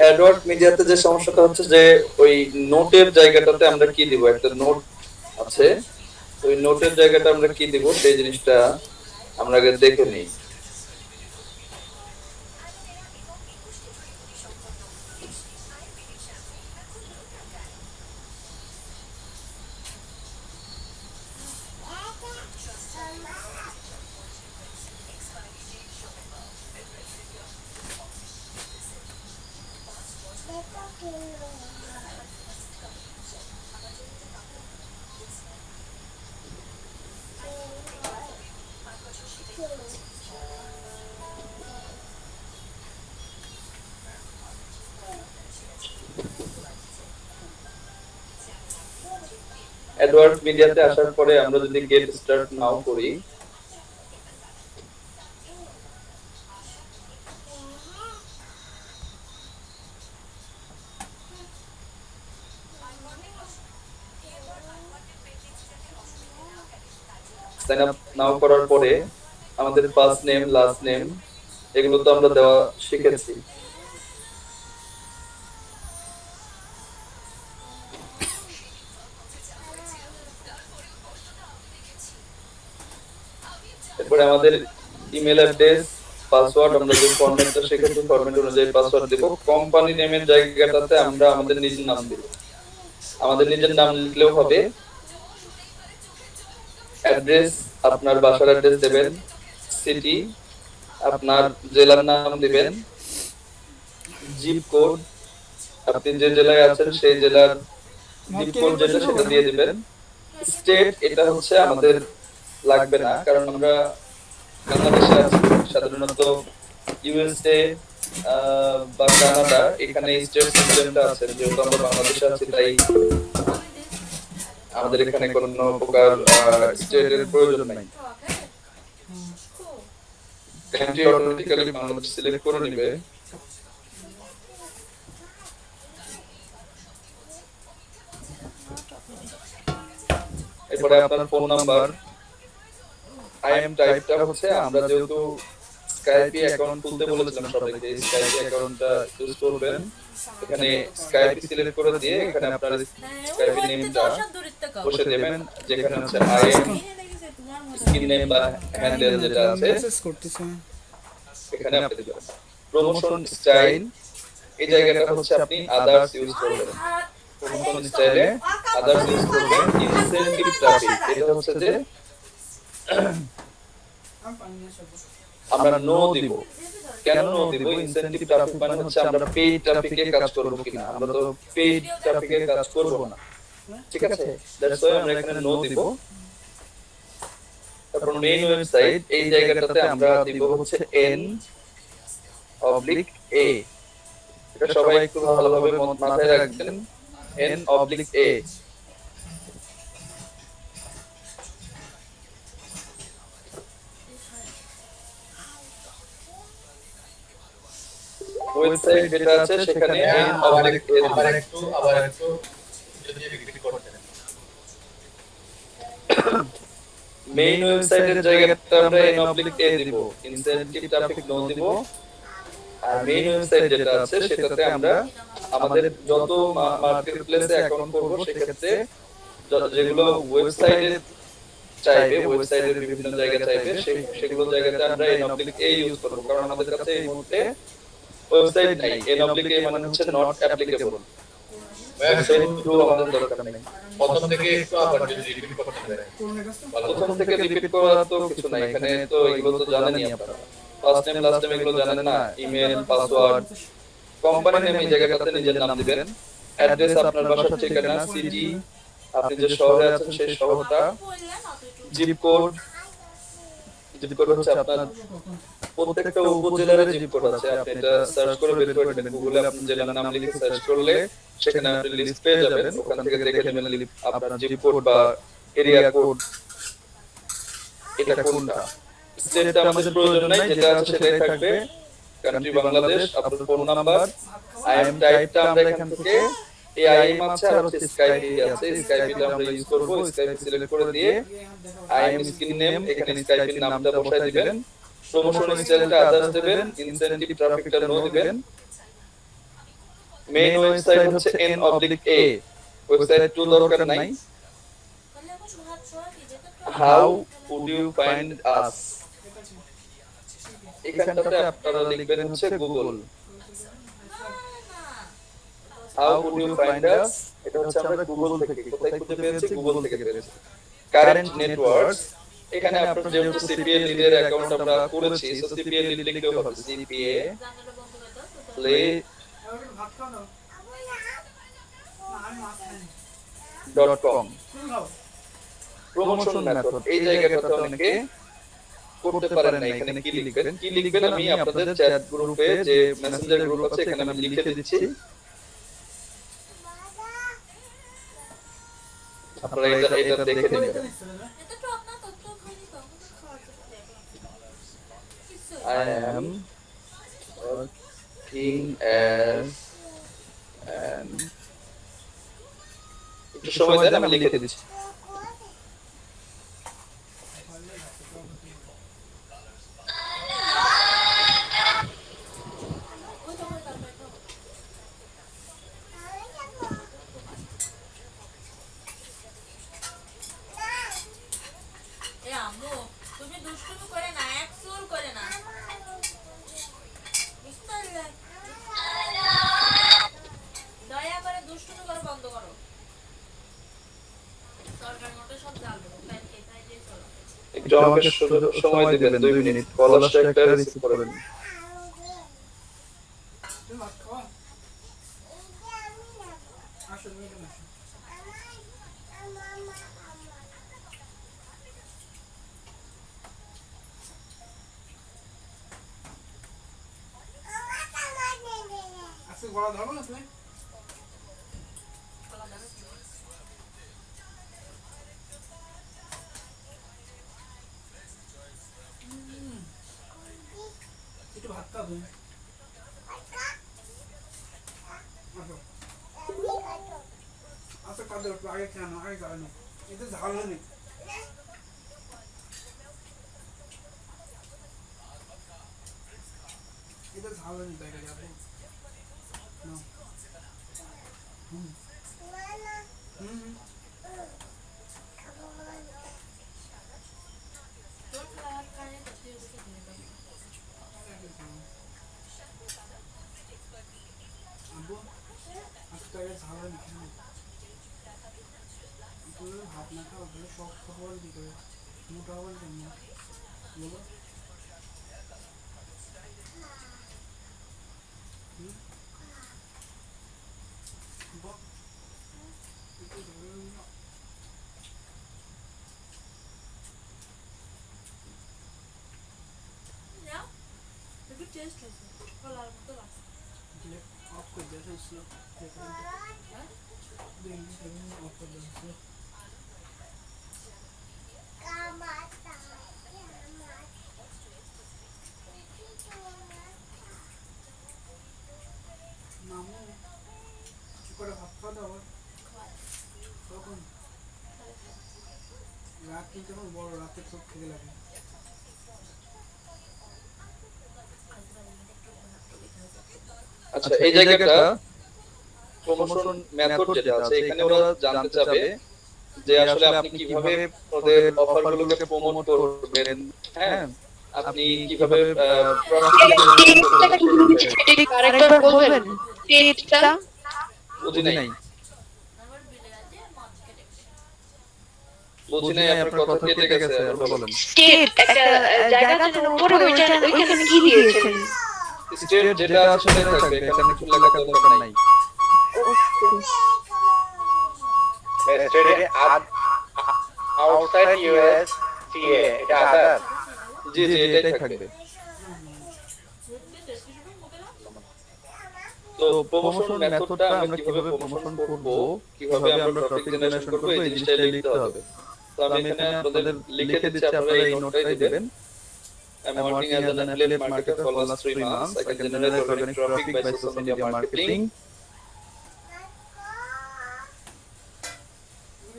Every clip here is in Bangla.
অ্যাডওয়ার্ড মিডিয়াতে যে সমস্যাটা হচ্ছে যে ওই নোটের জায়গাটাতে আমরা কি দিব, একটা নোট আছে, ওই নোটের জায়গাটা আমরা কি দিব সেই জিনিসটা আমরা আগে দেখে নিই। অ্যাডওয়ার্ড মিডিয়াতে আসার পরে আমরা যদি গেট স্টার্ট নাও করি, সাইন আপ নাও করার পরে আমাদের ফার্স্ট নেম লাস্ট নেম এগুলো তো আমরা দেওয়া শিখেছি। এরপরে আমাদের ইমেল অ্যাড্রেস, পাসওয়ার্ড, আমরা যে ফরম্যাটটা শিখেছি ফরম্যাট অনুযায়ী পাসওয়ার্ড দেব। কোম্পানি নেমের জায়গাটাতে আমরা আমাদের নিজের নাম দেব, আমাদের নিজের নাম লিখলেও হবে। অ্যাড্রেস আপনার বাসার অ্যাড্রেস দেবেন, সিটি আপনার জেলার নাম দিবেন, জিপ কোড আপনি যে জেলায় আছেন সেই জেলার জিপ কোড যেটা সেটা দিয়ে দিবেন। স্টেট এটা হচ্ছে আমাদের লাগবে না, কারণ আমরা বাংলাদেশে আছি। সাধারণত ইউএসএ বা কানাডা এখানে স্টেট সিস্টেমটা আছে, যেহেতু আমরা বাংলাদেশে আছি তাই আমাদের এখানে কোনো প্রকার স্টেটের প্রয়োজন নাই। কান্ট্রি অটোমেটিক্যালি বাংলাদেশ সিলেক্ট করে নেবে। এরপরে আপনার ফোন নাম্বার, আইএম টাইপটা হচ্ছে আমরা যেহেতু স্কাইপি অ্যাকাউন্ট খুলতে বলেছিলাম সবাইকে, স্কাইপি অ্যাকাউন্টটা ইউজ করবেন। এখানে স্কাইপি সিলেক্ট করে দিয়ে এখানে আপনার স্কাইপি নেমটা বসে দেবেন, যেখানে হচ্ছে আইএম স্ক্রিন নেম বা হ্যান্ডেল যেটা আছে এখানে আপনি দিবেন। প্রমোশন স্টাইল এই জায়গাটা হচ্ছে আপনি আদার্স ইউজ করবেন। প্রমোশন স্টাইলে আদার্স ইউজ করবেন। ইনসেনটিভ ট্রাফিক এটা হচ্ছে যে আমরা নো দিব। কেন নো দিব? ইনসেনটিভ ট্রাফিক মানে হচ্ছে আমরা পেইড ট্রাফিকে কাজ করব কিনা, আমরা তো পেইড ট্রাফিকে কাজ করব না, ঠিক আছে? দ্যাটস ওয়াই আমরা এখানে নো দিব। তারপর মেইন ওয়েবসাইট এই জায়গাটাতে আমরা দিব হচ্ছে এন অবলিক এ। এটা সবাই একটু ভালোভাবে মাথায় রাখবেন, এন অবলিক এ। ওয়েবসাইট যেটা আছে সেখানে এন অবলিক এ আবার একটু যদি রিপিট করতে দেন। মেইন ওয়েবসাইটের জায়গাটা আমরা এন অবলিক এ দিব, ইনসেনটিভ ট্রাফিক নো দিব। আর মেইন ওয়েবসাইট যেটা আছে সেটাতে আমরা আমাদের যত মার্কেটপ্লেসে অ্যাকাউন্ট করব সেক্ষেত্রে যেগুলো ওয়েবসাইটে চাইবে, ওয়েবসাইটের বিভিন্ন জায়গা চাইবে, সেগুলো জায়গাতে আমরা এন অবলিক এ ইউজ করব, কারণ আমাদের কাছে এই মুহূর্তে ওয়েবসাইট নাই। এন অবলিক এ মানে হচ্ছে নট অ্যাপ্লিকেবল, ওয়েবসাইট থ্রু আমাদের দরকার নেই। প্রথম থেকে একটু আবার যদি রিপিট করতে দেন। প্রথম থেকে রিপিট করা তো কিছু নাই, এখানে তো এগুলো তো জানেনই আপনারা। ফার্স্ট নেম লাস্ট নেম এগুলো জানেন না, ইমেল পাসওয়ার্ড। কোম্পানি নেম এই জায়গাটাতে নিজের নাম দিবেন। অ্যাড্রেস আপনার বাসার ঠিকানা, সিটি আপনি যে শহরে আছেন সেই শহরটা, জিপ কোড, জিপ কোড হচ্ছে আপনার প্রত্যেকটা উপজেলার জিপ কোড আছে, আপনি এটা সার্চ করে বের করে নেবেন। গুগলে আপনি জেলার নাম লিখে সার্চ করলে সেখানে আপনি লিস্ট পেয়ে যাবেন, ওখান থেকে দেখে নেবেন আপনার জিপ কোড বা এরিয়া কোড এটা কোনটা। স্টেটটা আমাদের প্রয়োজন নাই, যেটা আছে সেটাই থাকবে। কান্ট্রি বাংলাদেশ, আপনার ফোন নাম্বার, আইএম টাইপটা আমরা এখান থেকে এই আইএম আছে আর হচ্ছে স্কাইপি আছে, স্কাইপিটা আমরা ইউজ করব। স্কাইপি সিলেক্ট করে দিয়ে আইএম স্ক্রিন নেম এখানে স্কাইপির নামটা বসায় দিবেন। প্রমোশন স্টাইলটা আদার্স দিবেন, ইনসেনটিভ ট্রাফিকটা নো দিবেন। মেইন ওয়েবসাইট হচ্ছে n/a, ওয়েবসাইট 2 দরকার নাই। How would you find us, এখানটাতে আপনারা লিখবেন হচ্ছে Google. How would you find us, এটা হচ্ছে আমরা গুগল থেকে, কোথায় খুঁজে পেয়েছি, গুগল থেকে পেয়েছি। কারেন্ট নেটওয়ার্কস, এখানে আপনার যেহেতু সিপিএ লিডের অ্যাকাউন্ট আমরা করেছি, সো সিপিএ লিড লিখলেও হবে, সিপিএ lead.com। প্রমোশন মেথড, এই জায়গাটাতে অনেকে করতে পারেন না, এখানে কি লিখবেন, কি লিখবেন আমি আপনাদের চ্যাট গ্রুপে যে মেসেঞ্জার গ্রুপ আছে এখানে আমি লিখে দিচ্ছি, আপনারা এটা দেখে নেবেন। I am working as an, একটু সময় দেন আমি লিখে দিচ্ছি। তুমি দুষ্টুমি করে না, এক চুল করে না, দয়া করে দুষ্টুমি করে বন্ধ করো। সরকার মতো সব জানবো, তাই দিয়ে চলো। একটু আমাকে সময় দিবেন 2 মিনিট, কল আসছে একটা রিসিভ করবেন। গলা ধরবো না তুমি? একটু ভাত খাও তুমি। আচ্ছা কাঁদে উঠবো, আগে কেন আগে খাওয়ানো, এতে ঝাল নেই। এটা ঝাল নেই, তাই যাবো না। আব্বু আজকে ঝাল নেই, ভাত না খাওয়া তাহলে শক্ত হওয়ার কি করে, মোটা হওয়ার জন্য বলো। টেস্ট হয়েছে, কলার মতো লাগছে। অফ করে দেওয়া ছিল, অফ করে দেওয়া ছিল। মামু কি করে ভাত খাওয়া দাওয়া কখন? রাত কিন্তু এখন বড়, রাতে চোখ খেতে লাগে। আচ্ছা, এই জায়গাটা প্রমোশন মেথড যেটা আছে এখানে ওরা জানতে চাবে যে আসলে আপনি কিভাবে ওদের অফারগুলোকে প্রমোট করবেন, হ্যাঁ আপনি কিভাবে আরেকবার বলবেন টিপসটা? বুঝি নাই আপনার কথা কেটে গেছে, আবার বলেন। স্টেট একটা জায়গা যেন উপরে ওইখানে কি দিয়েছেন? স্টেট যেটা আসলে থাকবে এখানে কিছু লেখা দরকার নাই। আউটসাইড ইউএস সিএ, এটা আদার। জি জি এটাই থাকবে। তো প্রমোশন মেথডটা আমরা কিভাবে প্রমোশন করব, কিভাবে আমরা টপিক জেনারেশন করব, এই জিনিসটা লিখতে হবে। তো আমি এখানে আপনাদের লিখে দিচ্ছি, আপনারা এই নোটটাই দিবেন। I'm working as an affiliate marketer for last 3 months. I can generate organic traffic by social media marketing.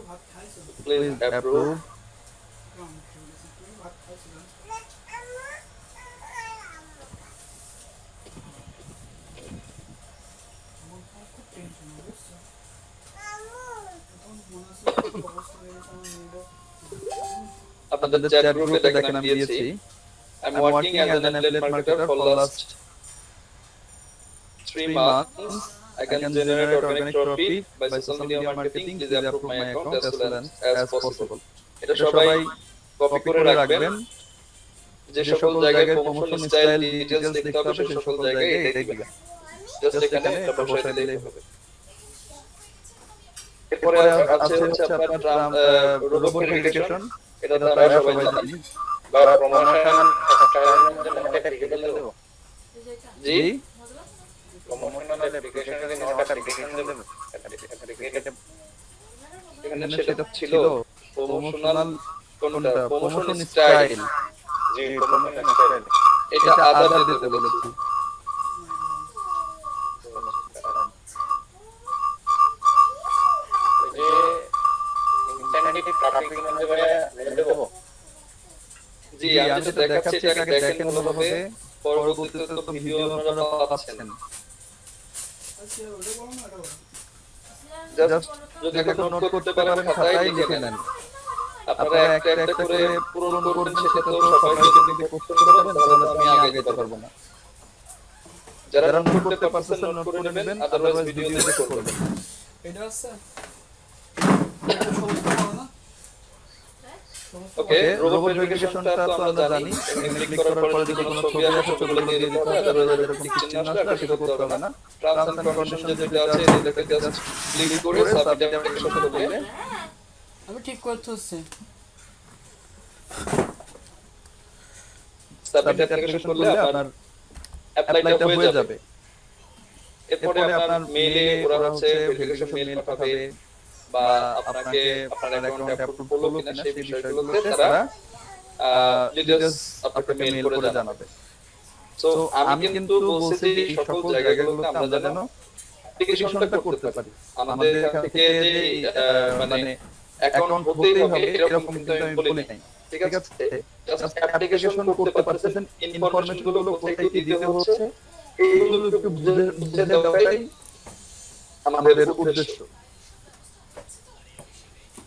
ভাত খাইছো? Please approve. তুমি ভাত খাইছো না? অবস্থা হয়ে গেছে আমার মুডও আপনাদের চ্যাট গ্রুপে দেখেন আমি দিয়েছি I'm working as an affiliate marketer for last 3 months. I can generate organic profit by social media marketing. Please approve my account as soon as possible. এটা সবাই কপি করে রাখবেন। যে সকল জায়গায় প্রমোশন স্টাইল ডিটেইলস দেখতে হবে সেই সকল জায়গায় এটাই দিবেন। জাস্ট এখানে এটা বসাই দিলেই হবে। এরপরে আছে হচ্ছে আপনার রোবট ভেরিফিকেশন। এটা তো আমরা সবাই জানি। বা প্রমোশন স্টাইলের জন্য একটা টিকেট দেবো জি প্রমোশনাল অ্যাপ্লিকেশনের নোট অ্যাপ্লিকেশন দেবো এখানে সেটা ছিল প্রমোশনাল কোনটা প্রমোশন স্টাইল জি প্রমোশনাল স্টাইল এটা আদার দিতে বলেছি যে ইন্টারনেট ট্রাফিক মধ্যে দেবো জি আমি যেটা দেখাচ্ছি এটা আগে দেখেন ভালোভাবে পরবর্তীতে তো ভিডিও আপনারা পাচ্ছেন আচ্ছা ওটা বলো না এটা বলো জাস্ট যদি এখন নোট করতে পারেন খাতায় লিখে নেন আপনারা একটা একটা করে পূরণ করবেন সেটা তো সবাই যদি করতে পারবেন তাহলে তো আমি আগে যেতে পারবো না যারা নোট করতে পারছেন নোট করে নেবেন আদারওয়াইজ ভিডিও দেখে করবেন এটা আছে এটা সমস্ত বলো না ওকে রোবট ভেরিফিকেশনটা তো আমরা জানি এখানে ক্লিক করার পরে যদি কোনো ছবি আসে ছবিগুলো দিয়ে দিতে হবে আদারওয়াইজ এরকম ক্লিক চিহ্ন আসলে আর কিছু করতে হবে না টার্মস এন্ড কন্ডিশন যেটা আছে এটাকে জাস্ট ক্লিক করে সাবমিট অ্যাপ্লিকেশন করলে আমি ঠিক করতে হচ্ছে সাবমিট অ্যাপ্লিকেশন করলে আপনার অ্যাপ্লাইটা হয়ে যাবে এরপরে আপনার মেইলে ওরা হচ্ছে ভেরিফিকেশন মেইল পাঠাবে বা আপনাকে আপনার অ্যাকাউন্ট অ্যাপ্রুভ করলো কিনা সেই বিষয়গুলোতে তারা ডিটেইলস আপনাকে মেইল করে জানাবে সো আমি কিন্তু বলছি যে এই সকল জায়গাগুলোতে আমরা যেন অ্যাপ্লিকেশনটা করতে পারি আমাদের এখান থেকে যে মানে অ্যাকাউন্ট হতেই হবে এরকম কিন্তু আমি বলি নাই ঠিক আছে জাস্ট অ্যাপ্লিকেশন করতে পারতেছেন ইনফরমেশন গুলো কোথায় কি দিতে হচ্ছে এইগুলো একটু বুঝে দেওয়াটাই আমাদের উদ্দেশ্য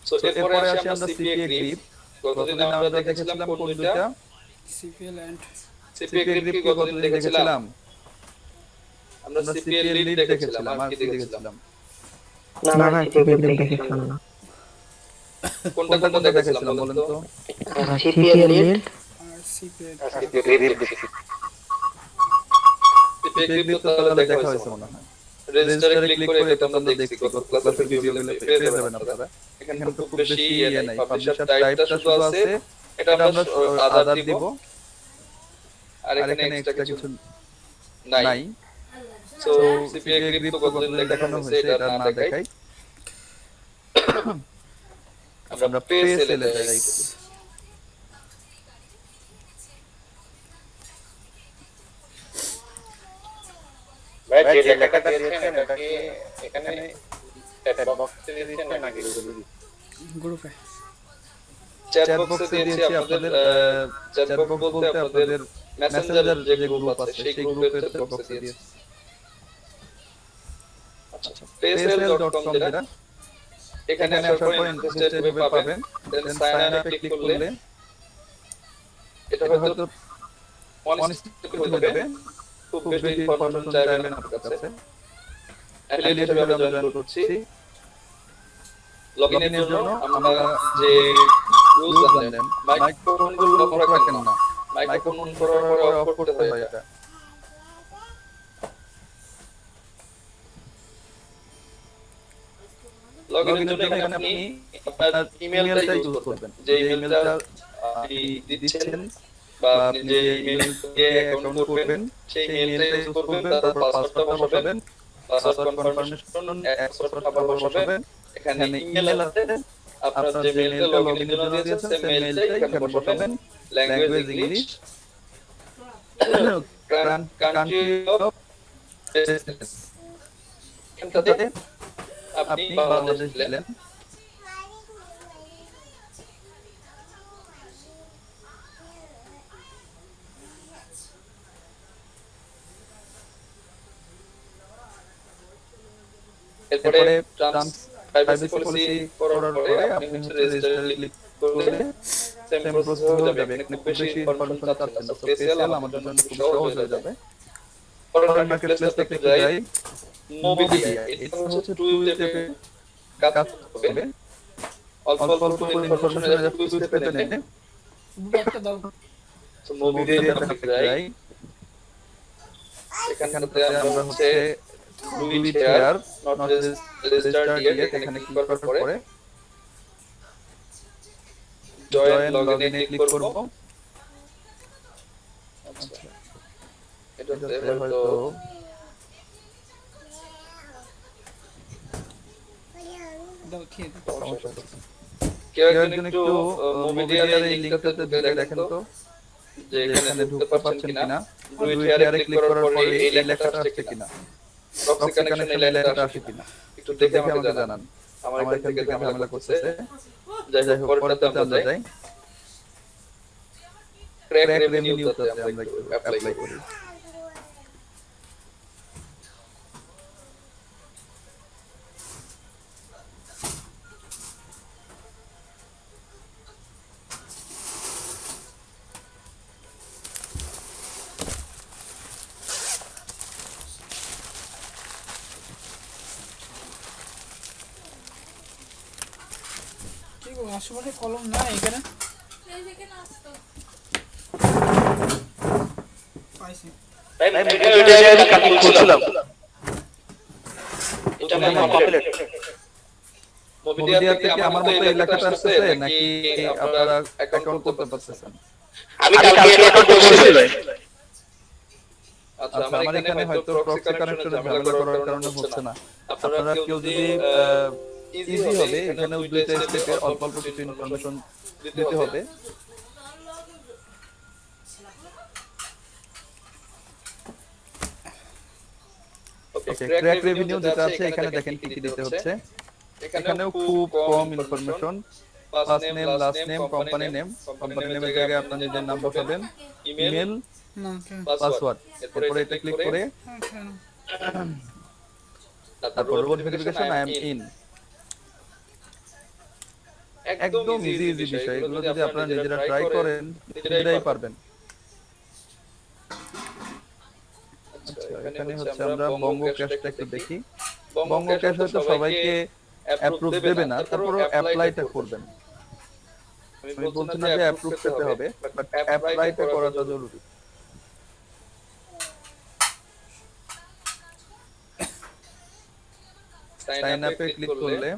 সো এরপরে আসি আমরা সিপিএ গ্রিপ গতদিন আমরা দেখেছিলাম কোন দুইটা সিপিএল এন্ড সিপিএ গ্রিপ কি গতদিন দেখেছিলাম আমরা সিপিএ লিড দেখেছিলাম আর কি দেখেছিলাম না না সিপিএল দেখেছিলাম না কোনটা কোনটা দেখেছিলাম বলেন তো সিপিএল লিড আর সিপিএল সিপিএ গ্রিপ তো তাহলে দেখা হয়েছে মনে হয় রেজিস্টারে ক্লিক করে এটা আমরা দেখছি গত ক্লাসের ভিডিওগুলো পেয়ে যাবেন আপনারা এখানে খুব বেশি ইয়ে নাই পাবলিশার টাইপটা শুধু আছে এটা আমরা আদার দিব আর এখানে এক্সট্রা কিছু নাই সো সিপিএ গ্রিপ তো কতদিন দেখানো হয়েছে এটা না দেখাই আমরা পে সেলে যাই ভাই যে লেখাটা দিয়েছেন এটা কি এখানে চ্যাট বক্সে দিয়েছেন নাকি গ্রুপে চ্যাট বক্সে দিয়েছি আপনাদের চ্যাট বক্স বলতে আপনাদের মেসেঞ্জার যে গ্রুপ আছে সেই গ্রুপের চ্যাট বক্সে দিয়েছি আচ্ছা paysell.com যেটা এখানে আসার পর ইন্টারেস্টেড হবে পাবেন দেন সাইন আপ ক্লিক করলে এটা হয়তো ওয়ান স্টেপ হয়ে যাবে খুব বেশি ইনফরমেশন চাইবেন না আপনার কাছে অ্যাফিলিয়েট হিসেবে আমরা জয়েন করছি লগইনের জন্য আমরা যে রুলস জানেন মাইক্রোফোন গুলো অফ রাখেন না মাইক্রোফোন অন করার পরে অফ করতে হয় এটা লগইনের জন্য এখানে আপনি আপনার ইমেলটা ইউজ করবেন যে ইমেলটা আপনি দিচ্ছেন বা আপনি যে ইমেল দিয়ে অ্যাকাউন্ট করবেন সেই ইমেলটা ইউজ করবেন তারপর পাসওয়ার্ডটা বসাবেন পাসওয়ার্ড কনফার্মেশন পাসওয়ার্ড আবার বসাবেন এখানে ইমেল আছে আপনার যে মেইলটা লগইনের জন্য দিয়েছেন সেই মেইলটা এখানে বসাবেন language English country of business এখানটাতে আপনি বাংলাদেশ দিলেন এরপরে প্রাইভেসি পলিসি করার পরে আপনি হচ্ছে রেজিস্টারে ক্লিক করলে সেম প্রসেস হয়ে যাবে। এখানে খুব বেশি ইনফরমেশন চাচ্ছেন না, সো পেসেল আমাদের জন্য খুব সহজ হয়ে যাবে। ফরেন মার্কেট প্লেসটা একটু যাই। মোবিডিয়া এটা হচ্ছে টু স্টেপে কাজ হবে। অল্প অল্প ইনফরমেশন আছে টু স্টেপে নেয়। বুবারটা দাও। সো মোবিডিয়া যাই। এখানটাতে আমরা হচ্ছে do it here not register yet এখানে ক্লিক করার পরে জয়েন লগইনে ক্লিক করব। আচ্ছা এটাতে হয়তো দাও খেয়ে দাও। কেউ একজন একটু মোবিডিয়ার এই লিংকটাতে দেখেন তো যে এখানে ঢুকতে পারছেন কিনা। ডু ইট হিয়ারে ক্লিক করার পরে এই লেখাটা আসছে কিনা, প্রক্সি কানেকশন এই লেখাটা আসছে কিনা একটু দেখে আমাকে জানান। আমার এখান থেকে ঝামেলা করতেছে। যাই হোক পরেরটাতে আমরা যাই। ক্র্যাক রেভিনিউতে আমরা একটু অ্যাপ্লাই করি। কি গো আশেপাশে কলম নাই এখানে? এই যেখানে আসতো পাইছি। মোবিডিয়া থেকে আমার মতো এই লেখাটা আসছে নাকি আপনারা অ্যাকাউন্ট করতে পারতেছেন? আমি কালকে অ্যাকাউন্ট করেছিলাম। আচ্ছা আমার এখানে হয়তো প্রক্সি কানেকশনের ঝামেলা করার কারণে হচ্ছে না। আপনারা কেউ যদি ইজি হবে এখানে দুইটা স্টেপে অল্প অল্প কিছু ইনফরমেশন দিতে হবে। ওকে ক্র্যাক রেভিনিউ যেটা আছে এখানে দেখেন কি কি দিতে হচ্ছে। এখানেও খুব কম information, first name, last name, company name, company নেমের জায়গায় আপনার নিজের নাম বসাবেন, ইমেল, না কেন? পাসওয়ার্ড। এরপরে এটা ক্লিক করে হ্যাঁ কেন? তারপর robot verification I am in. একদম ইজি বিষয়, এগুলো যদি আপনারা নিজেরা ট্রাই করেন নিজেরাই পারবেন। আচ্ছা এখানে হচ্ছে আমরা বঙ্গ ক্যাশটা একটু দেখি। বঙ্গ ক্যাশ হয়তো সবাইকে অ্যাপ্রুভ দেবে না, তারপরও অ্যাপ্লাইটা করবেন। আমি বলছি না যে অ্যাপ্রুভ পেতে হবে, বাট অ্যাপ্লাইটা করাটা জরুরি। সাইন আপে ক্লিক করলে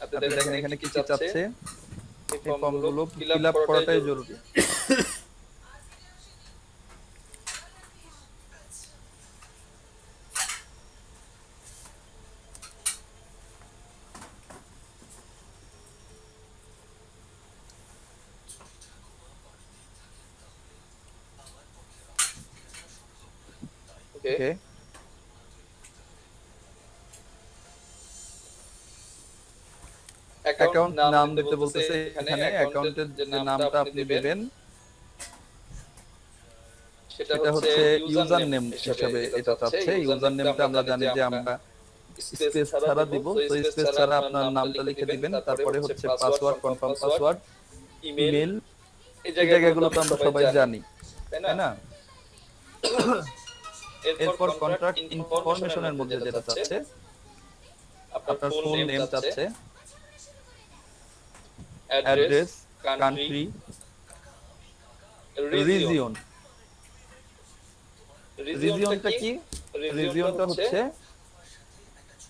আপনি দেখেন এখানে কি কি চাচ্ছে। এই ফর্মগুলো ফিল আপ করাটাই জরুরি। ওকে অ্যাকাউন্ট নাম দিতে বলতেছে। এখানে অ্যাকাউন্টের যে নামটা আপনি দিবেন সেটা হচ্ছে ইউজার নেম হিসেবে এটা চাচ্ছে। ইউজার নেমটা আমরা জানি যে আমরা স্পেস ছাড়া দিব, তো স্পেস ছাড়া আপনার নামটা লিখে দিবেন। তারপরে হচ্ছে পাসওয়ার্ড, কনফার্ম পাসওয়ার্ড, ইমেল, এই জায়গাগুলো তো আমরা সবাই জানি, তাই না? এরপর কন্ট্রাক্ট ইনফরমেশনের মধ্যে যেটা চাচ্ছে আপনার ফুল নেম চাচ্ছে, অ্যাড্রেস, কান্ট্রি, রিজিয়ন। রিজিয়নটা কি? রিজিয়নটা হচ্ছে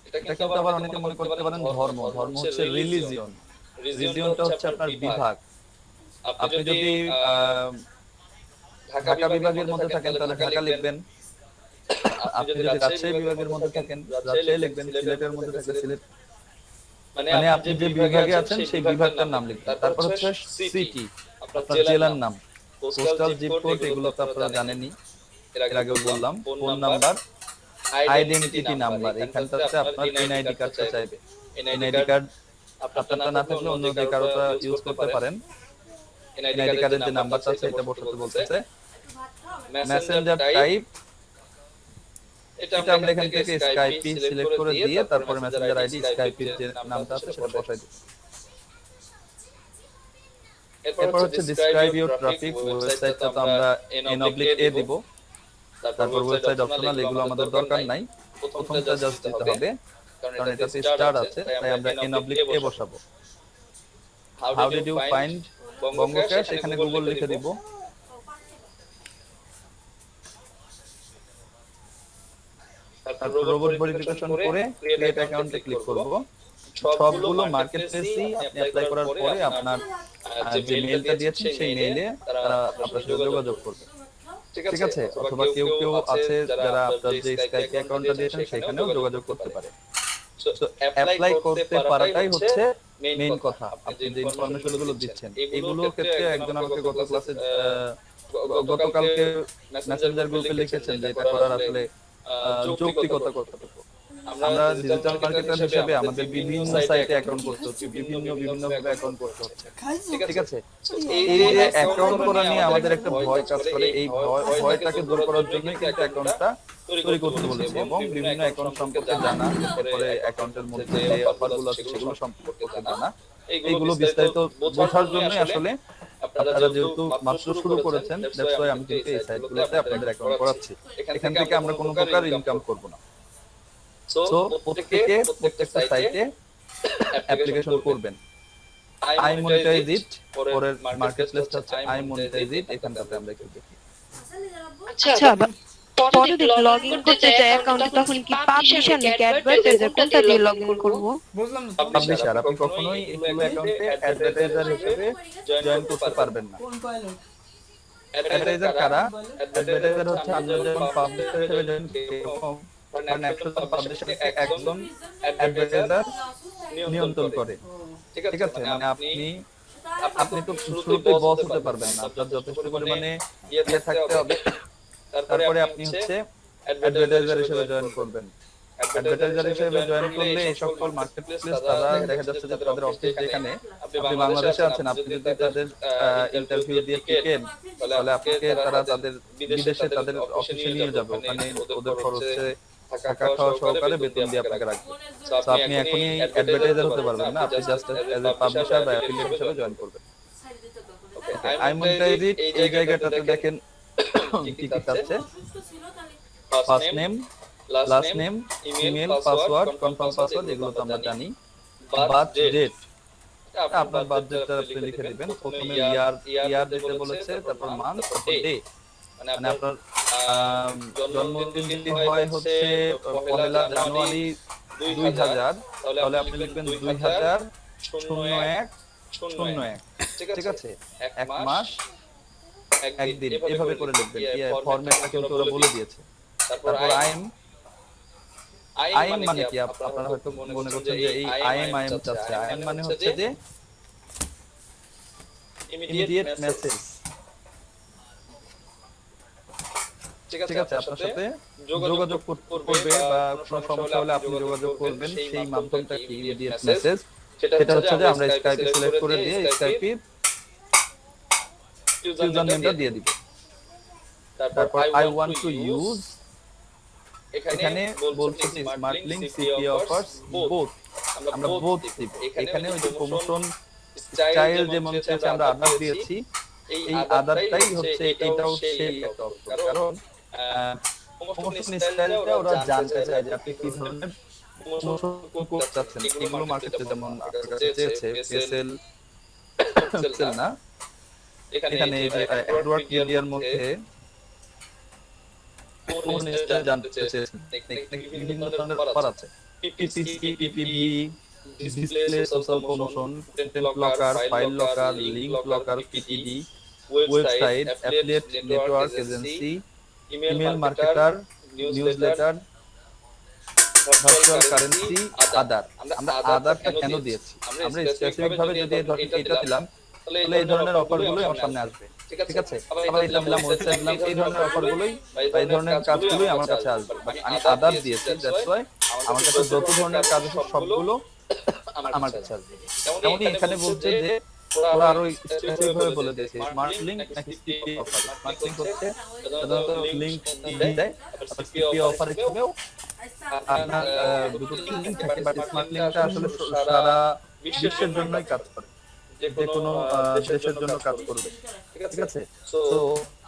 এটা কিন্তু আবার অনেকে মনে করতে পারেন ধর্ম। ধর্ম হচ্ছে রিলিজিয়ন। রিজিয়নটা হচ্ছে আপনার বিভাগ। আপনি যদি ঢাকা বিভাগের মধ্যে থাকেন তাহলে ঢাকা লিখবেন। আপনি যদি রাজশাহী বিভাগের মধ্যে থাকেন রাজশাহী লিখবেন। সিলেটের মধ্যে থাকলে সিলেট, মানে আপনি যে বিভাগে আছেন সেই বিভাগটার নাম লিখবেন। তারপর হচ্ছে সিটি, আপনার জেলার নাম, পোস্টাল জিপ কোড, এগুলো তো আপনারা জানেনই, এর আগেও বললাম। ফোন নাম্বার, আইডেন্টিটি নাম্বার, এখানটাতে আপনার এনআইডি কার্ডটা চাইবে। এনআইডি কার্ড আপনারটা না থাকলে অন্য যে কারোটা ইউজ করতে পারেন। এনআইডি কার্ডের যে নাম্বারটা আছে এটা বসাতে বলতেছে। মেসেঞ্জার টাইপ, এটা আমরা এখান থেকে স্কাইপি সিলেক্ট করে দিয়ে তারপরে মেসেঞ্জার আইডি স্কাইপির যে নামটা আছে সেটা বসাই দিই। এরপর হচ্ছে ডিসক্রাইব ইউর ট্রাফিক, ওয়েবসাইটটা তো আমরা n/a দিব। তারপর ওয়েবসাইট অপশনাল, এগুলো আমাদের দরকার নাই, প্রথমটা জাস্ট দিতে হবে কারণ এটাতে স্টার আছে, তাই আমরা n/a বসাবো। How did you find Bongo Cash, এখানে গুগল লিখে দিব। তারপর রোবট ভেরিফিকেশন করে ক্রিয়েট অ্যাকাউন্টে ক্লিক করব। সবগুলো মার্কেট প্লেসই আপনি অ্যাপ্লাই করার পরে আপনার যে মেইলটা দিয়েছেন সেই মেইলে তারা আপনার সাথে যোগাযোগ করবে, ঠিক আছে? অথবা কেউ কেউ আছে যারা আপনার যে স্কাইপি অ্যাকাউন্টটা দিয়েছেন সেখানেও যোগাযোগ করতে পারে। সো অ্যাপ্লাই করতে পারাটাই হচ্ছে মেইন কথা। আপনি যে ইনফরমেশনগুলো দিচ্ছেন এগুলো ক্ষেত্রে একজন আমাকে গতকালকে মেসেঞ্জার গ্রুপে লিখেছেন যে এটা করার আসলে যৌক্তিকতা কতটুকু। আমরা ডিজিটাল মার্কেটার হিসেবে আমাদের বিভিন্ন সাইটে অ্যাকাউন্ট করতে হচ্ছে, বিভিন্ন ভাবে অ্যাকাউন্ট করতে হচ্ছে, ঠিক আছে? এই যে অ্যাকাউন্ট করা নিয়ে আমাদের একটা ভয় কাজ করে, এই ভয়টাকে দূর করার জন্যই কিন্তু অ্যাকাউন্টটা তৈরি করতে বলেছি এবং বিভিন্ন অ্যাকাউন্ট সম্পর্কে জানা, তারপরে অ্যাকাউন্টের মধ্যে যে অফারগুলো আছে সেগুলো সম্পর্কে জানা, এইগুলো বিস্তারিত বোঝার জন্যই আসলে আপনারা যেহেতু মাত্র শুরু করেছেন, দ্যাটস ওয়াই আমি কিন্তু এই সাইটগুলোতে আপনাদের অ্যাকাউন্ট করাচ্ছি। এখান থেকে আমরা কোনো প্রকার ইনকাম করব না। সো প্রত্যেকটা সাইটে অ্যাপ্লিকেশন করবেন। আই মনিটাইজ ইট, পরের মার্কেটপ্লেসটা হচ্ছে আই মনিটাইজ ইট, এখানটাতে আমরা একটু দেখি। আচ্ছা পরে যদি লগইন করতে চাই অ্যাকাউন্টে তখন কি পাবলিশার নাকি অ্যাডভার্টাইজার কোনটা দিয়ে লগইন করব? বুঝলাম না পাবলিশার, আপনি কখনোই এগুলো অ্যাকাউন্টে অ্যাডভার্টাইজার হিসেবে জয়েন করতে পারবেন না। কোন পাইলট অ্যাডভার্টাইজার কারা? অ্যাডভার্টাইজার হচ্ছে আমরা যখন পাবলিশার হিসেবে জয়েন করব, কারণ একজন পাবলিশারকে একজন অ্যাডভার্টাইজার নিয়ন্ত্রণ করে, ঠিক আছে? মানে আপনি তো শুরুতে বস হতে পারবেন না, আপনার যথেষ্ট পরিমাণে ইয়ে থাকতে হবে। তারপরে আপনি হচ্ছে অ্যাডভার্টাইজার হিসেবে জয়েন করবেন। অ্যাডভার্টাইজার হিসেবে জয়েন করলে এই সকল মার্কেটপ্লেস তারা দেখা যাচ্ছে যে তাদের অফিস যেখানে আপনি বাংলাদেশে আছেন, আপনি যদি তাদের ইন্টারভিউ দিয়ে টিকেন তাহলে আপনাকে তারা তাদের বিদেশে তাদের অফিসে নিয়ে যাবে, ওখানে ওদের খরচে থাকা খাওয়া সহকারে বেতন দিয়ে আপনাকে রাখবে। তো আপনি এখনই অ্যাডভার্টাইজার হতে পারবেন না, আপনি জাস্ট অ্যাজ এ পাবলিশার বা অ্যাফিলিয়েট হিসেবে জয়েন করবেন। আই মনিটাইজ ইট, এই জায়গাটাতে দেখেন কি কি আছে। First name, last name, email, password, confirm password, এগুলো তো আমরা জানি। বার্থ ডেট, আপনার বার্থ ডেটটা আপনি লিখে দিবেন। প্রথমে ইয়ার দিতে বলেছে, তারপর মান্থ, তারপর ডে। মানে আপনার জন্মদিন যদি হয় হচ্ছে 1 জানুয়ারি 2000, তাহলে আপনি লিখবেন 2000-01-01, ঠিক আছে? এক মাস একদিন, এভাবে করে লিখবেন। ফরম্যাটটা কিন্তু ওরা বলে দিয়েছে। তারপর আইএম মানে কি? আপনারা হয়তো মনে করছেন যে এই আইএম চাচ্ছে। আইএম মানে হচ্ছে যে ইমিডিয়েট মেসেজ, ঠিক আছে? আপনার সাথে যোগাযোগ করবে বা কোনো সমস্যা হলে আপনি যোগাযোগ করবেন, সেই মাধ্যমটা কি? Immediate message. সেটা হচ্ছে যে আমরা স্কাইপে সিলেক্ট করে দিয়ে স্কাইপে ইউজার নেমটা দিয়ে দিব। তারপর আই ওয়ান্ট টু ইউজ, এখানে বলছে যে স্মার্ট লিংক, সিপি অফারস, বোথ, আমরা বোথ দিব। এখানে ওই যে প্রমোশন স্টাইল যেমন হচ্ছে আমরা আদার দিয়েছি, এই আদারটাই হচ্ছে এটাও সেই একটা অপশন। কারণ প্রমোশন স্টাইলটা ওরা জানতে চায় যে আপনি কি ধরনের প্রমোশন করতে চাচ্ছেন। এগুলো মার্কেটে যেমন আপনার কাছে চেয়েছে এসএল না, এখানে এই যে অ্যাডওয়ার্ড মিডিয়ার মধ্যে কোন স্টাইল জানতে চেয়েছেন, বিভিন্ন ধরনের অফার আছে। PPC, PPB, display social promotion, content blocker, file locker, link blocker, PTD, website, affiliate network agency, email marketer, newsletter, virtual currency, other. আমরা আদারটা কেন দিয়েছি? আমরা স্পেসিফিক ভাবে যদি এটা দিলাম তাহলে এই ধরনের অফারগুলোই আমার সামনে আসবে, ঠিক আছে? আবার এটা দিলাম, ওয়েবসাইট দিলাম, এই ধরনের অফারগুলোই বা এই ধরনের কাজগুলোই আমার কাছে আসবে। আমি আদার দিয়েছি, দ্যাটস ওয়াই আমার কাছে যত ধরনের কাজ আছে সবগুলো আমার কাছে আসবে। তেমনি এখানে বলছে যে ওরা আরো স্পেসিফিক ভাবে বলে দিয়েছে স্মার্ট লিংক নাকি সিপি অফার। স্মার্ট লিংক হচ্ছে সাধারণত লিংক দেয়, আবার সিপি অফার হিসেবেও আপনার দুটো লিংক থাকে, বাট স্মার্ট লিংকটা আসলে সারা বিশ্বের জন্যই কাজ করে, যে কোনো দেশের জন্য কাজ করবে, ঠিক আছে। তো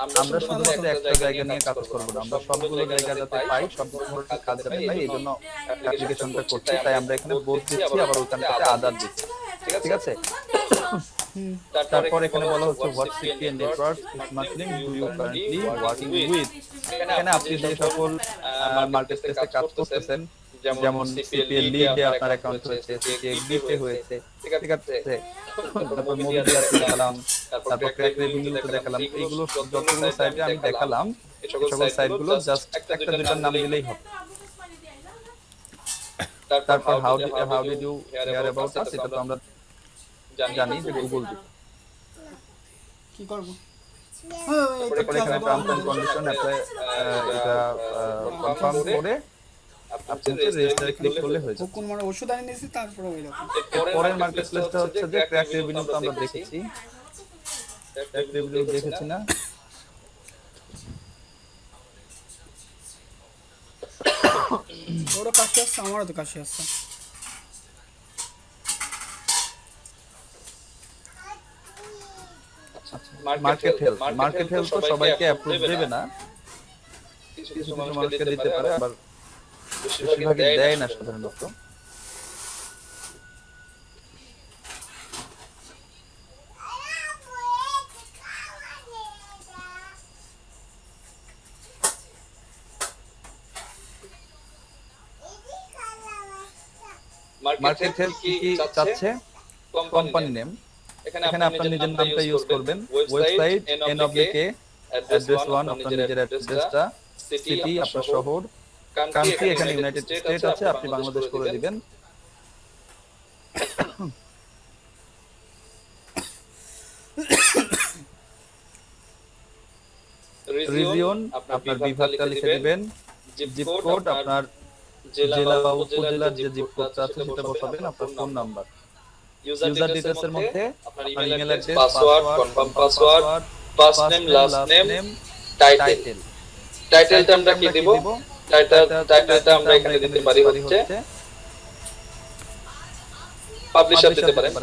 আমরা শুধুমাত্র একটা জায়গা নিয়ে কাজ করবো না, আমরা সবগুলো জায়গা যাতে পাই, সবগুলো কাজ যাতে পাই, এই জন্য অ্যাপ্লিকেশনটা করছি। তাই আমরা এখানে বোধ দিচ্ছি, আবার ওখানটাতে আদার দিচ্ছি, ঠিক আছে। তারপর এখানে বলা হচ্ছে what CPN network smart link do you currently working with. এখানে আপনি যে সকল মার্কেটপ্লেসে কাজ করতেছেন, যেমন সিপিএল লিডে আপনার অ্যাকাউন্ট হয়েছে, সিপিএল হয়েছে, ঠিক আছে। তারপর মোবিডিয়াতে দেখালাম, তারপর ক্র্যাক রেভিনিউতে দেখালাম, এইগুলো যতগুলো সাইটে আমি দেখালাম, এই সকল সাইটগুলো জাস্ট একটা দুইটার নাম দিলেই হবে। তারপর how did you hear about us, এটা তো আমরা জানি যে গুগল দিবে। কি করব? তারপরে এখানে টার্মস এন্ড কন্ডিশন অ্যাপ্লাই, এটা কনফার্ম করে আপনি রেজিস্টারে ক্লিক করলে হয়ে যাবে। কোন মানে ওষুধ আনি নিয়েছি, তারপরে ওই রকম। পরের মার্কেটপ্লেসটা হচ্ছে যে ক্র্যাক রেভিনিউ, তো আমরা দেখেছি, ক্র্যাক রেভিনিউ দেখেছি না। ওরও কাশি আসছে, আমারও তো কাশি আসছে। মার্কেট হেলথ তো সবাইকে অ্যাপ্রুভ দেবে না, কিছু কিছু মানুষকে দিতে পারে, আবার বেশিরভাগই দেয় না সাধারণত। মার্কেট হেলথ কি চাচ্ছে? কোম্পানি নেম, এখানে আপনার নিজের নামটা ইউজ করবেন। ওয়েবসাইট n/k অ্যাড্রেস 1 আপনার নিজের অ্যাড্রেসটা, সিটি আপনার শহর, কান্ট্রি এখানে ইউনাইটেড স্টেট আছে, আপনি বাংলাদেশ করে দিবেন। রিজিয়ন আপনার বিভাগটা লিখে দিবেন। জিপ কোড আপনার জেলা বা উপজেলার যে জিপ কোডটা আছে সেটা বসাবেন। আপনার ফোন নাম্বার, ইউজার ডিটেইলসের মধ্যে আপনার email address, password, confirm password, first name, last name, টাইটেলটা আমরা কি দেব? টাইটেলটা আমরা এখানে দিতে পারি হচ্ছে পাবলিশার দিতে পারেন,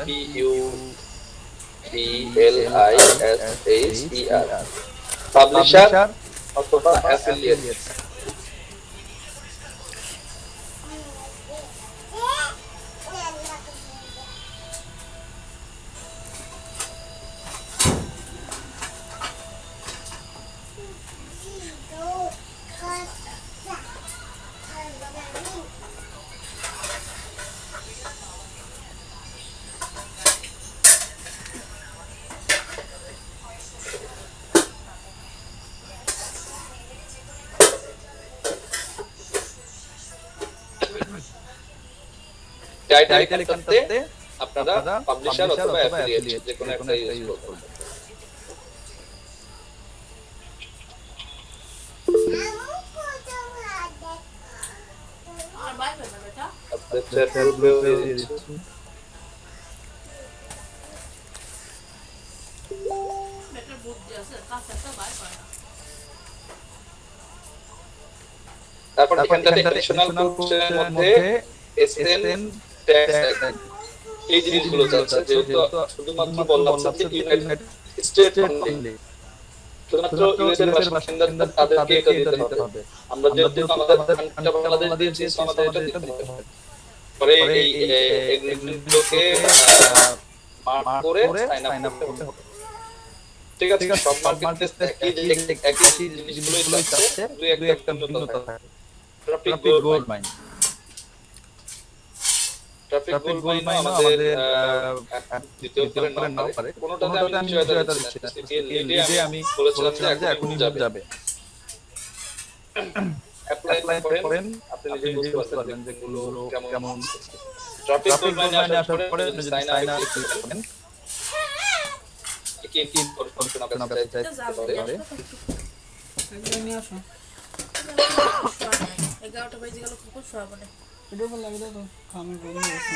PUBLISHER, পাবলিশার অথবা অ্যাফিলিয়েট। টাইটেল এখানটাতে আপনারা পাবলিশার অথবা অ্যাফিলিয়েট যে কোনো একটা ইউজ করবেন। আর বাই বাই বেটা আপনাদের চ্যাট গ্রুপে দিয়ে দিচ্ছি। বেটার বুদ্ধি আছে কাছে বাই বাই। তারপর এখানটাতে এডিশনাল কোর্সের মধ্যে এসএন ট্যাক্স এই জিনিসগুলো যাচ্ছে, যেহেতু শুধুমাত্র বললাম যে ইউনাইটেড স্টেট অনলি, শুধুমাত্র ইউএস এর বাসিন্দা তাদেরকে এটা দিতে হবে। আমরা যেহেতু আমাদের বাংলাদেশ দিয়েছি, আমাদের এটা দিতে হবে। পরে এই এগ্রিমেন্টগুলোকে মার্ক করে সাইন আপ করতে হবে, ঠিক আছে। সব মার্কেটপ্লেস একই জিনিসগুলোই চাচ্ছে, দুই একটা ভিন্নতা থাকে। Traffic gold mine, traffic gold mine আমাদের দ্বিতীয় করে নাও পারে, কোনোটাতে আমি নিশ্চয়তা দিচ্ছি না। লিডে আমি বলেছিলাম যে এখন যাবে, অ্যাপ্লাই করেন, আপনি নিজে বুঝতে পারবেন যে গুলো কেমন। ট্রাফিক গোল্ড মাইনে আসার পরে যদি সাইন আপ করেন, কি কি ইনফরমেশন আপনার কাছে চাইতে পারে। একদম নিয়ে আসো। 11টা বাজে গেল, খুব শোয়াবো না। ভিডিও কল লাগিয়ে দাও তো, খামের বন্ধ আছে।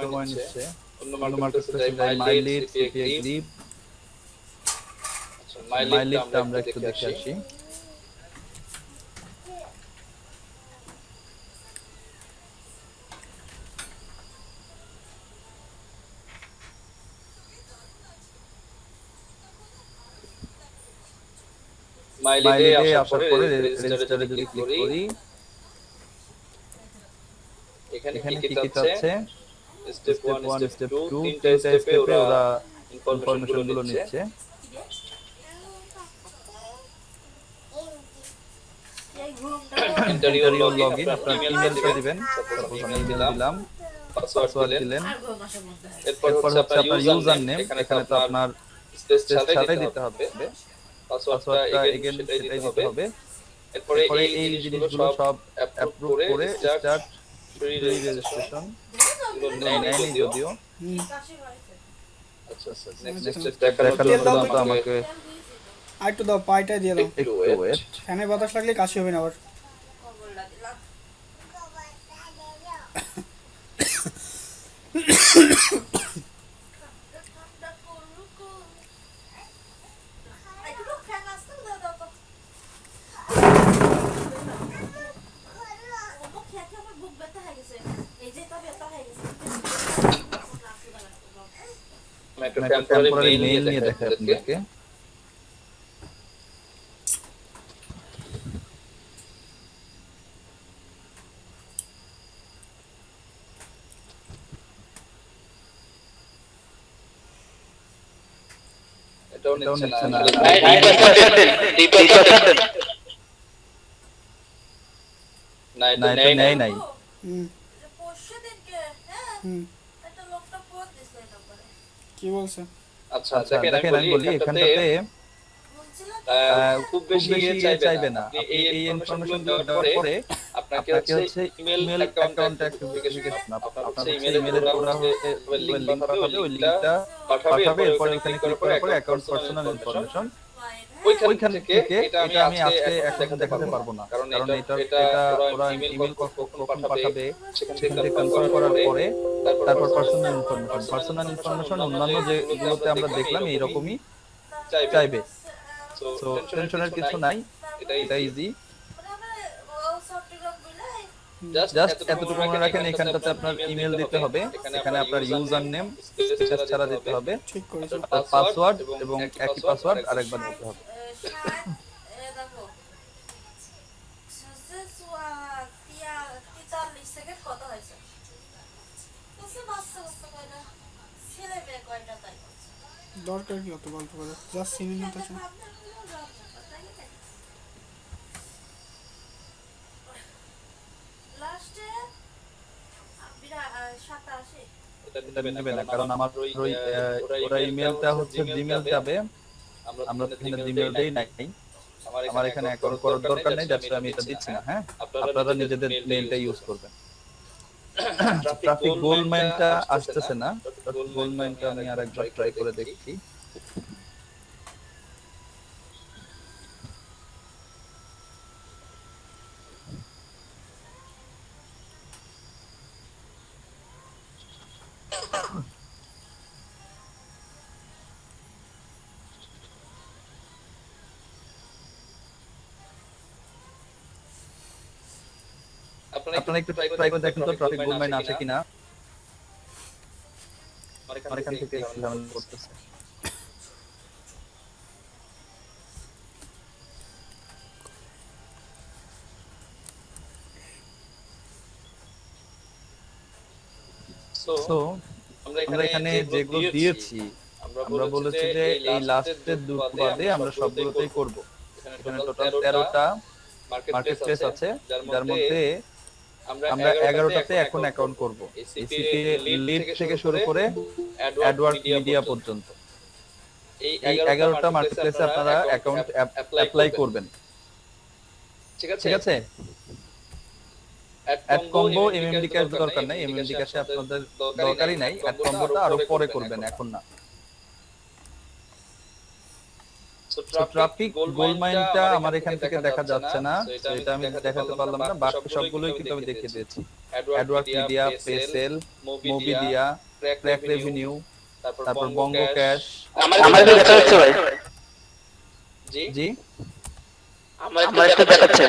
সময় নিচ্ছে। অন্য মার্কেটপ্লেসে যাই, মাইলিট, সিপিএ গ্রিপ। আচ্ছা, মাইলিটটা আমরা একটু দেখে আসি। মাইলিটে আসার পরে রেজিস্টারে যদি ক্লিক করি, এখানে কি কি চাচ্ছে? স্টেপ 1, স্টেপ 2, তিনটা স্টেপে ওরা ইনফরমেশন গুলো নিচ্ছে। এই ঘুমটা ইন্টারভিউ লগইন, আপনার ইমেলটা দিবেন। সাপোজ আমি ইমেল দিলাম, পাসওয়ার্ড দিলেন। আর ঘুম আসে বলতে হয়। এরপর হচ্ছে আপনার ইউজার নেম, এখানে তো আপনার স্পেস ছাড়াই দিতে হবে। পাসওয়ার্ডটা এগেইন সেটাই দিতে হবে। এরপরে এই জিনিসগুলো সব অ্যাপ্রুভ করে স্টার্ট ফ্রি রেজিস্ট্রেশন গুলো নেয়নি যদিও। কাশি হয়েছে। আচ্ছা আচ্ছা, নেক্সট দেখানোর জন্য তো আমাকে আর একটু দাও, পাইটা দিয়ে দাও। একটু ওয়েট। ফ্যানে বাতাস লাগলে কাশি হবে না আবার। কবলটা দিলাম। ঠান্ডা করুকো। একটু ফ্যান আসতে দাও দাও তো। ও খেতে আমার বুক ব্যথা হয়ে গেছে। এই যে তা ব্যথা হয়ে গেছে। আমি একটা টেম্পোরারি মেইল নিয়ে দেখাই আপনাদেরকে। এটাও নিচ্ছে না। না, এটা নেয় নাই। হুম পরশু দিনকে হ্যাঁ হুম একটা লোকটা ফোন দিছিল এই নম্বরে। কি বলছে? আচ্ছা, দেখেন আমি বলি এখানটাতে বলছিলাম খুব বেশি চাইবে না। আপনি এই ইনফরমেশন দেওয়ার পরে আপনাকে হচ্ছে ইমেল অ্যাকাউন্ট অ্যাক্টিভিকেশন আপনার হচ্ছে ইমেলের পুরো লিংক পাঠাবে, ওই লিংকটা পাঠাবে। এরপর এখানে ক্লিক করার পরে অ্যাকাউন্ট পার্সোনাল ইনফরমেশন, ওইখান থেকে এটা আমি আজকে এখন দেখাতে পারবো না, কারণ এটা ওরা ইমেল কখন পাঠাবে সেখান থেকে কনফার্ম করার পরে তারপর পার্সোনাল ইনফরমেশন অন্যান্য যেগুলোতে আমরা দেখলাম এইরকমই চাইবে। সো টেনশনের কিছু নাই, এটা ইজি। জাস্ট এতটুকু মনে রাখেন, এখানটাতে আপনার ইমেল দিতে হবে, এখানে আপনার ইউজার নেম স্পেস ছাড়া দিতে হবে, ঠিক করেছো। আপনার পাসওয়ার্ড এবং একই পাসওয়ার্ড আরেকবার দিতে হবে। দেখো 43 সেকেন্ড কত হয়েছে? বাচ্চা বাচ্চা কয়টা ছেলে মেয়ে কয়টা তাই বলছে। দরকার কি অত গল্প করে? জাস্ট চিনি নিতে চাই। লাস্টে 87 এটা নেবে না, কারণ আমার ওই ওরা ইমেলটা হচ্ছে জিমেল যাবে, আমরা এখানে জিমেল দেই নাই। আমার এখানে অ্যাকাউন্ট করার দরকার নেই, দ্যাটস আমি এটা দিচ্ছি না। হ্যাঁ, আপনারা নিজেদের মেইলটা ইউজ করবেন। ট্রাফিক গোল্ডমাইনটা আসতেছে না, ট্রাফিক গোল্ডমাইনটা আমি আরেকবার ট্রাই করে দেখি। আপনারা একটু ট্রাই করে দেখেন তো ট্রাফিক গোল্ডমাইন আছে কিনা। আমার এখান থেকে ঝামেলা করতেছে। সো আমরা এখানে যেগুলো দিয়েছি, আমরা বলেছি যে এই লাস্টের দুটো বাদে আমরা সবগুলোতেই করব। এখানে টোটাল 13টা মার্কেটপ্লেস আছে, যার মধ্যে আমরা 11টাতে এখন অ্যাকাউন্ট করব। এসিপি লিড থেকে শুরু করে অ্যাডওয়ার্ড মিডিয়া পর্যন্ত এই 11টা মার্কেটপ্লেসে আপনারা অ্যাকাউন্ট অ্যাপ্লাই করবেন। ঠিক আছে? অ্যাড কম্বো এমএমডি ক্যাশ দরকার নাই, এমএমডি ক্যাশে আপনাদের দরকারই নাই। অ্যাড কম্বোটা আরো পরে করবেন, এখন না। ট্রাফিক গোল্ড মাইনটা আমার এখান থেকে দেখা যাচ্ছে না, তো এটা আমি দেখাতে পারলাম না। বাকি সবগুলোই কিন্তু আমি দেখিয়ে দিয়েছি। অ্যাডওয়ার্ড মিডিয়া, পেসেল, মোবিডিয়া, ক্র্যাক রেভিনিউ, তারপর বঙ্গো ক্যাশ। আমার এটা দেখা যাচ্ছে ভাই, জি আমার এটা দেখাচ্ছে।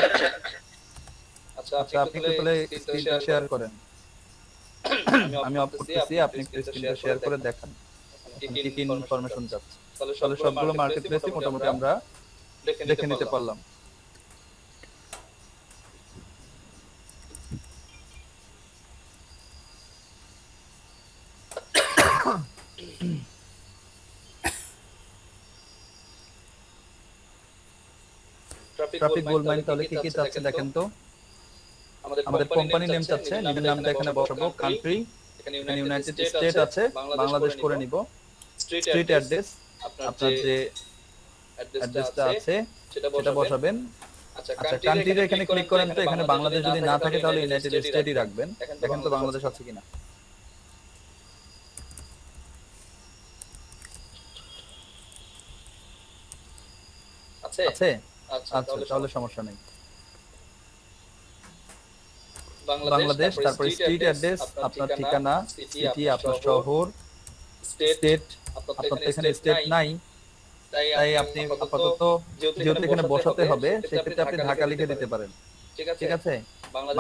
আচ্ছা, আপনি তাহলে স্ক্রিনটা শেয়ার করেন। আমি অফ করতেছি, আপনি স্ক্রিনটা শেয়ার করে দেখান কি কি ইনফরমেশন যাচ্ছে। তাহলে সবগুলো মার্কেট প্লেসই মোটামুটি আমরা দেখে নিতে পারলাম। ট্রাফিক গোল্ড মাইন তাহলে কি কি চাচ্ছে দেখেন তো। আমাদের কোম্পানি নেম চাচ্ছে, নিজের নামটা এখানে বসাবো। কান্ট্রি এখানে ইউনাইটেড স্টেট আছে, বাংলাদেশ করে নিব। স্ট্রিট অ্যাড্রেস আপনার যে অ্যাড্রেসটা আছে সেটা বসাবেন। আচ্ছা, কান্ট্রিতে এখানে ক্লিক করেন তো এখানে বাংলাদেশ যদি না থাকে তাহলে ইউনাইটেড স্টেটই রাখবেন। দেখেন তো বাংলাদেশ আছে কিনা। আছে? আচ্ছা, তাহলে সমস্যা নেই। বাংলাদেশ, তারপর স্ট্রিট অ্যাড্রেস আপনার ঠিকানা, সিটি আপনার শহর, স্টেট আপনার এখানে স্টেট নাই, তাই আপনি আপাতত যেহেতু এখানে বসাতে হবে সেক্ষেত্রে আপনি ঢাকা লিখে দিতে পারেন। ঠিক আছে,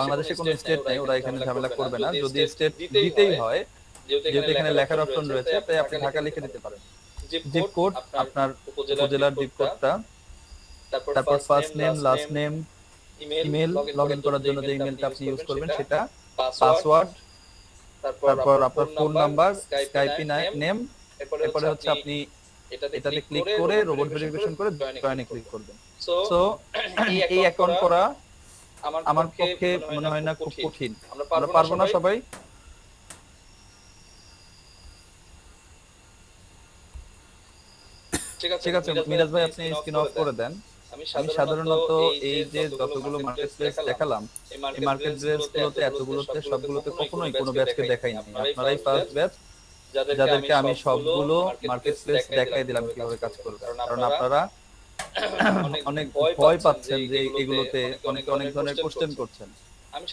বাংলাদেশে কোনো স্টেট নাই, ওরা এখানে ঝামেলা করবে না। যদি স্টেট দিতেই হয়, যেহেতু এখানে লেখার অপশন রয়েছে, তাই আপনি ঢাকা লিখে দিতে পারেন। জিপ কোড আপনার উপজেলার জিপ কোডটা, তারপর first name, last name, email, login করার জন্য যে ইমেলটা আপনি ইউজ করবেন সেটা, পাসওয়ার্ড, তারপর আপনার ফোন নাম্বার, স্কাইপি নেম, এরপরে হচ্ছে আপনি এটাতে ক্লিক করে রোবট ভেরিফিকেশন করে জয়েনে ক্লিক করবেন। সো এই অ্যাকাউন্ট করা আমার পক্ষে মনে হয় না খুব কঠিন। আমরা পারবো না সবাই? ঠিক আছে মিরাজ ভাই, আপনি স্ক্রিন অফ করে দেন। আমি সাধারণত এই যে যতগুলো মার্কেট প্লেস দেখালাম, এই মার্কেট প্লেস গুলোতে এতগুলোতে সবগুলোতে কখনোই কোনো ব্যাচকে দেখাই নাই। আপনারাই ফার্স্ট ব্যাচ যাদেরকে আমি সবগুলো মার্কেট প্লেস দেখাই দিলাম কিভাবে কাজ করবে। কারণ আপনারা অনেক ভয় পাচ্ছেন যে এগুলোতে অনেক ধরনের কোশ্চেন করছেন।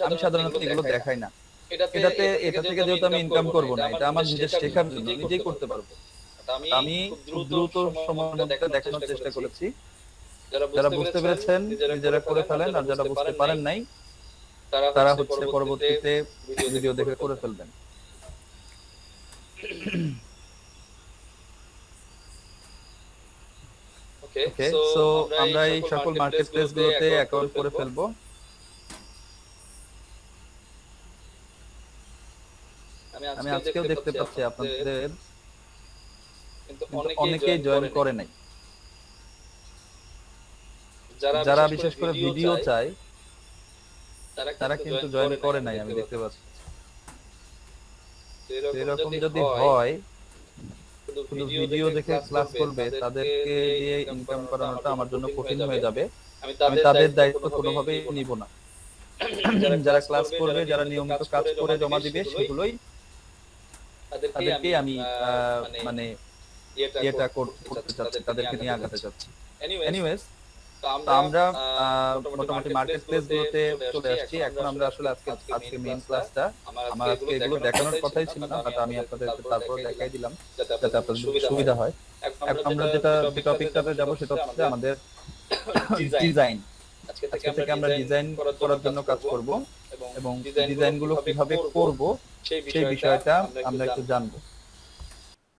আমি সাধারণত এগুলো দেখাই না। এটা থেকে যেহেতু আমি ইনকাম করব না, এটা আমার নিজের শেখার জন্য, নিজেই করতে পারবো। আমি খুব দ্রুত সময়ের মধ্যে দেখানোর চেষ্টা করেছি। যারা বুঝতে পেরেছেন নিজেরা করে ফেলেন, আর যারা বুঝতে পারেন নাই তারা হচ্ছে পরবর্তীতে ভিডিও দেখে করে ফেলবেন। ওকে, সো আমরা এই সকল মার্কেট প্লেস গুলোতে অ্যাকাউন্ট করে ফেলবো। আমি আজকেও দেখতে পাচ্ছি আপনাদের কিন্তু অনেকেই জয়েন করে নাই। যারা বিশেষ করে ভিডিও চায় তারা কিন্তু জয়েন করে নাই, আমি দেখতে পাচ্ছি। এরকম যদি হয় শুধু ভিডিও দেখে ক্লাস করবে, তাদেরকে দিয়ে ইনকাম করানোটা আমার জন্য কঠিন হয়ে যাবে। আমি তাদের দায়িত্ব কোনোভাবেই নিব না। যারা ক্লাস করবে, যারা নিয়মিত কাজ করে জমা দিবে, সেগুলোই তাদেরকে আমি মানে এটা করতে চাচ্ছি, তাদেরকে নিয়ে আগাতে চাচ্ছি। এনিওয়েজ, আমরা মোটামুটি মার্কেট প্লেস গুলোতে চলে আসছি। এখন আমরা আসলে আজকে মেইন ক্লাসটা, আমার আজকে এগুলো দেখানোর কথাই ছিল না, বাট আমি আপনাদের তারপর দেখাই দিলাম যাতে আপনাদের সুবিধা হয়। এখন আমরা যে টপিকটাতে যাব সেটা হচ্ছে আমাদের ডিজাইন। আজকে থেকে আমরা ডিজাইন করার জন্য কাজ করব এবং ডিজাইন গুলো কিভাবে করব সেই বিষয়টা আমরা একটু জানবো।